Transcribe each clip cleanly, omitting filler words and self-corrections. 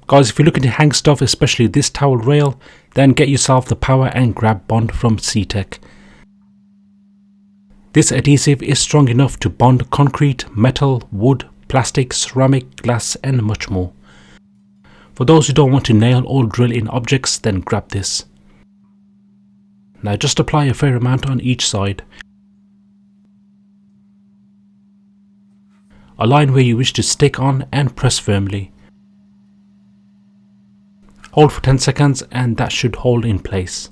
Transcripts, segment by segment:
Guys, if you're looking to hang stuff, especially this towel rail, then get yourself the Power and Grab Bond from CTEC. This adhesive is strong enough to bond concrete, metal, wood, plastic, ceramic, glass and much more. For those who don't want to nail or drill in objects, then grab this. Now just apply a fair amount on each side. Align where you wish to stick on and press firmly. Hold for 10 seconds and that should hold in place.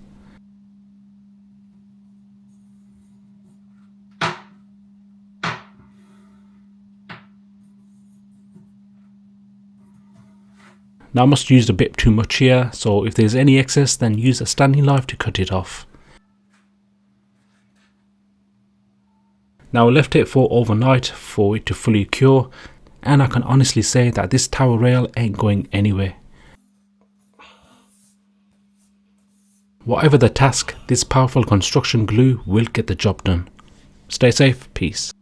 Now I must use a bit too much here, so if there's any excess then use a standing knife to cut it off. Now I left it for overnight for it to fully cure, and I can honestly say that this towel rail ain't going anywhere. Whatever the task, this powerful construction glue will get the job done. Stay safe, peace.